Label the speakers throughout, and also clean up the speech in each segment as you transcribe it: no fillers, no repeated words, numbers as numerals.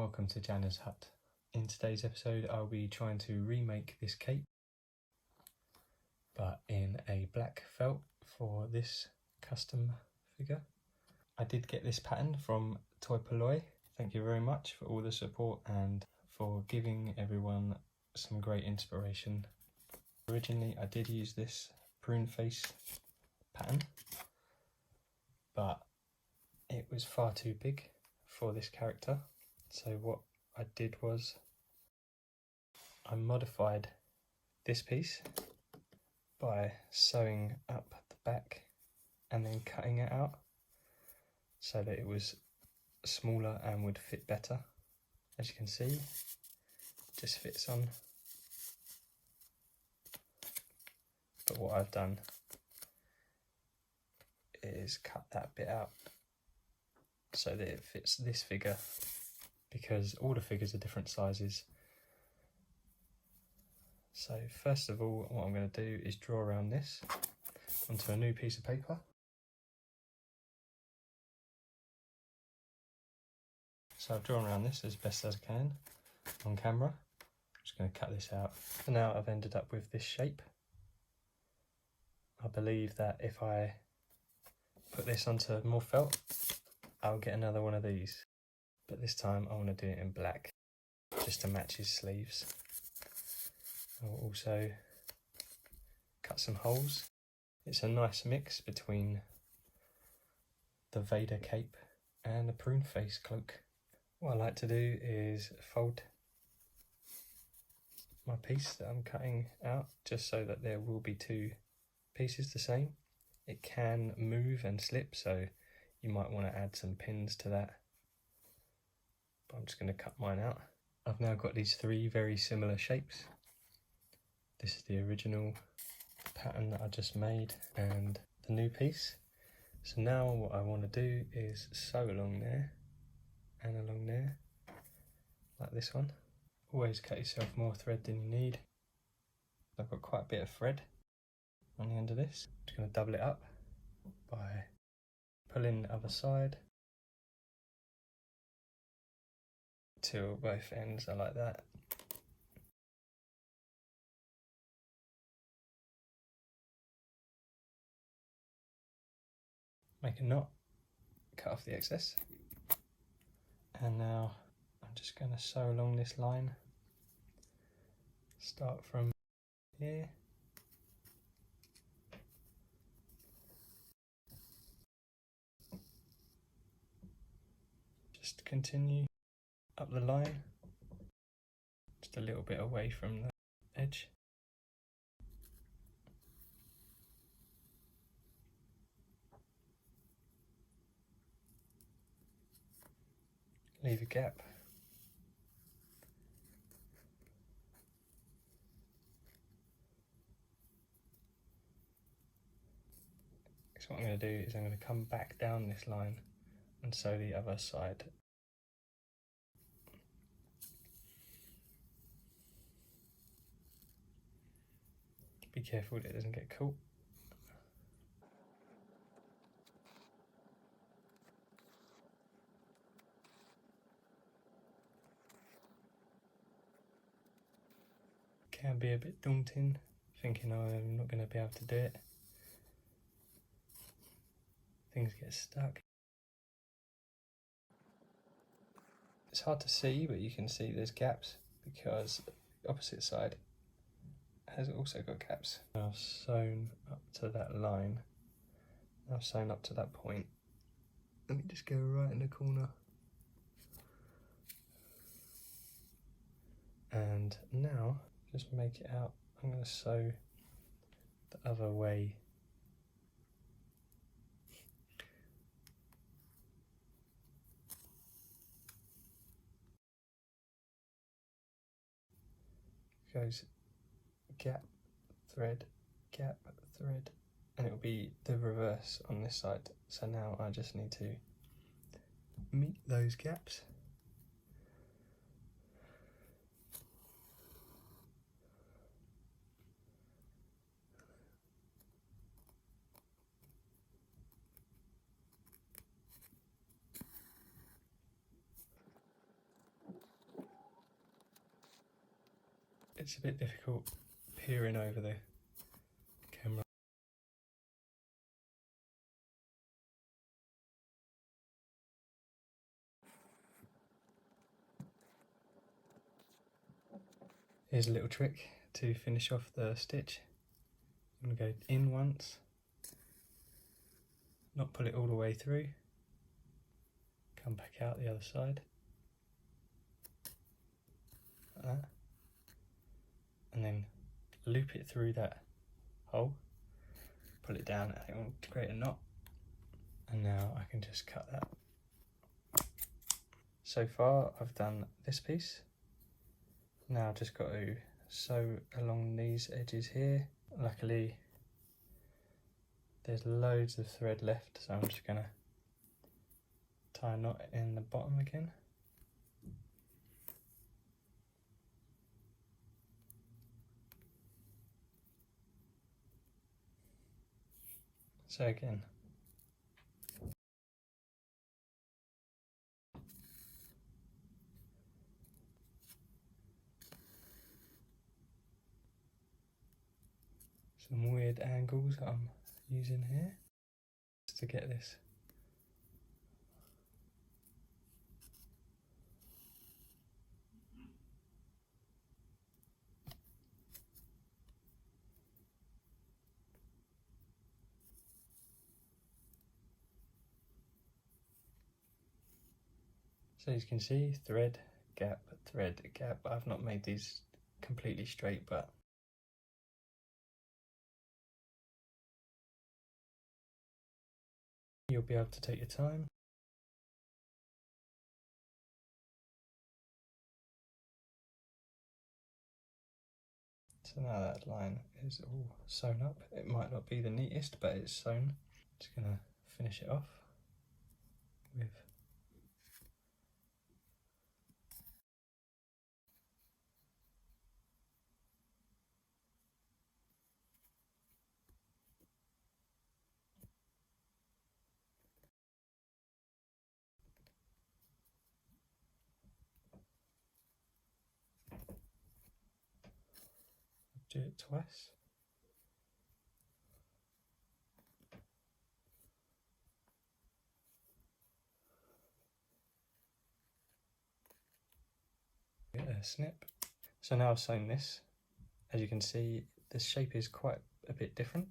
Speaker 1: welcome to JANA'S hut. In today's episode I'll be trying to remake this cape, but in a black felt for this custom figure. I did get this pattern from Toy Polloi. Thank you very much for all the support and for giving everyone some great inspiration. Originally I did use this prune face pattern, but it was far too big for this character. So what I did was I modified this piece by sewing up the back and then cutting it out so that it was smaller and would fit better. As you can see, it just fits on. But what I've done is cut that bit out so that it fits this figure, because all the figures are different sizes. So first of all, what I'm going to do is draw around this onto a new piece of paper. So I've drawn around this as best as I can on camera. I'm just going to cut this out. So now I've ended up with this shape. I believe that if I put this onto more felt, I'll get another one of these. But this time I want to do it in black, just to match his sleeves. I'll also cut some holes. It's a nice mix between the Vader cape and the prune face cloak. What I like to do is fold my piece that I'm cutting out, just so that there will be two pieces the same. It can move and slip, so you might want to add some pins to that. But I'm just going to cut mine out. I've now got these three very similar shapes. This is the original pattern that I just made and the new piece. So now what I want to do is sew along there and along there, like this one. Always cut yourself more thread than you need. I've got quite a bit of thread on the end of this. I'm just going to double it up by pulling the other side till both ends are like that. Make a knot, cut off the excess, and now I'm just going to sew along this line. Start from here, just continue up the line, just a little bit away from the edge. Leave a gap. So what I'm going to do is I'm going to come back down this line and sew the other side. Be careful that it doesn't get caught. Can be a bit daunting, thinking, oh, I'm not going to be able to do it. Things get stuck. It's hard to see, but you can see there's gaps because the opposite side has also got gaps. I've sewn up to that line. I've sewn up to that point. Let me just go right in the corner. And now, just make it out. I'm going to sew the other way. Goes gap, thread, gap, thread, and it will be the reverse on this side. So now I just need to meet those gaps. It's a bit difficult peering over the camera. Here's a little trick to finish off the stitch. I'm going to go in once, not pull it all the way through, come back out the other side, like that, and then loop it through that hole, pull it down, I think to create a knot, and now I can just cut that. So far I've done this piece. Now I've just got to sew along these edges here. Luckily there's loads of thread left, so I'm just going to tie a knot in the bottom again. So again, some weird angles I'm using here just to get this. So as you can see, thread, gap, thread, gap. I've not made these completely straight, but you'll be able to take your time. So now that line is all sewn up. It might not be the neatest, but it's sewn. Just gonna finish it off with do it twice. Get a snip. So now I've sewn this. As you can see, the shape is quite a bit different.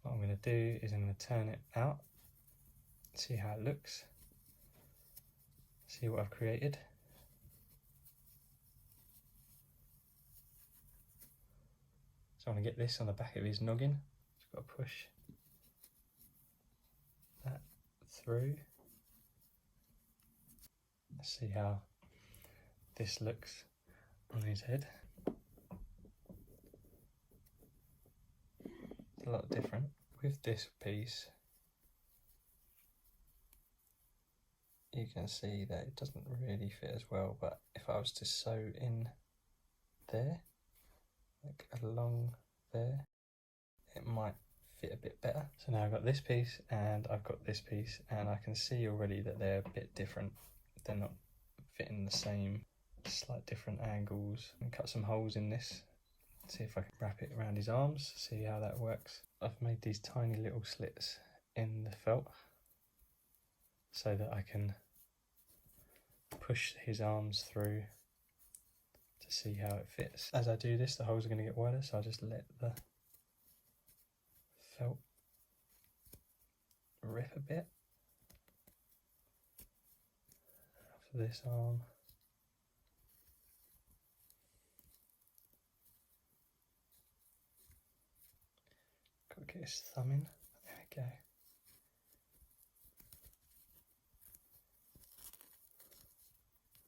Speaker 1: What I'm going to do is I'm going to turn it out, see how it looks, see what I've created. So I want to get this on the back of his noggin. Just got to push that through. Let's see how this looks on his head. It's a lot different. With this piece, you can see that it doesn't really fit as well, but if I was to sew in there, like along there, it might fit a bit better. So now I've got this piece and I've got this piece, and I can see already that they're a bit different. They're not fitting the same, slight different angles. And cut some holes in this, see if I can wrap it around his arms, see how that works. I've made these tiny little slits in the felt so that I can push his arms through to see how it fits. As I do this, the holes are going to get wider, so I'll just let the felt rip a bit. For this arm, got to get his thumb in. There we go.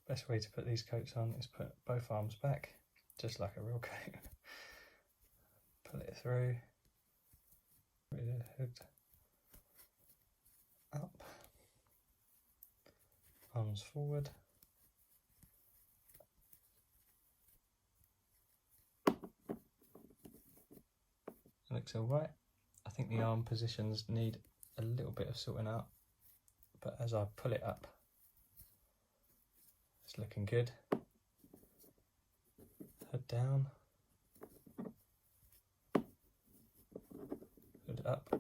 Speaker 1: Best way to put these coats on is put both arms back, just like a real coat. Pull it through, with the hood up, arms forward. It looks alright. I think the arm positions need a little bit of sorting out, but as I pull it up, it's looking good. Hood down. Hood up. I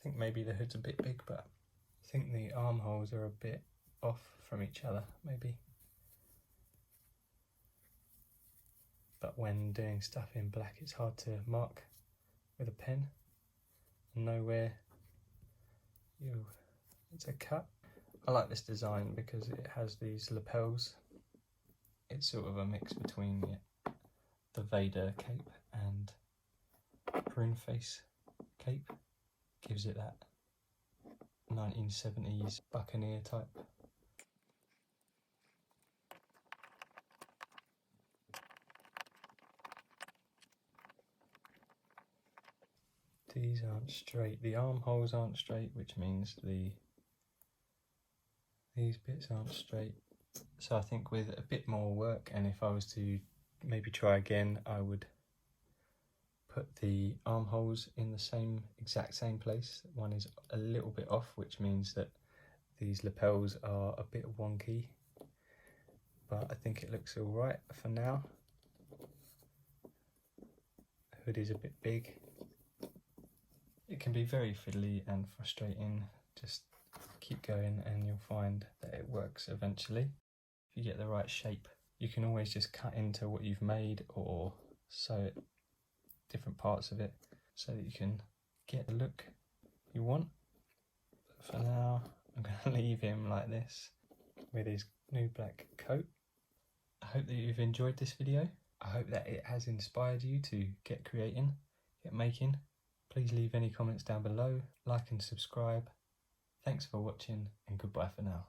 Speaker 1: think maybe the hood's a bit big, but I think the armholes are a bit off from each other, maybe. But when doing stuff in black, it's hard to mark with a pen and know where it's a cut. I like this design because it has these lapels. It's sort of a mix between the Vader cape and prune face cape. Gives it that 1970s buccaneer type. These aren't straight. The armholes aren't straight, which means these bits aren't straight. So I think with a bit more work, and if I was to maybe try again, I would put the armholes in the exact same place. One is a little bit off, which means that these lapels are a bit wonky, but I think it looks all right for now. The hood is a bit big. It can be very fiddly and frustrating. Just keep going and you'll find that it works eventually. If you get the right shape, you can always just cut into what you've made or sew it, different parts of it, so that you can get the look you want. But for now, I'm going to leave him like this with his new black coat. I hope that you've enjoyed this video. I hope that it has inspired you to get creating, get making. Please leave any comments down below, like and subscribe. Thanks for watching and goodbye for now.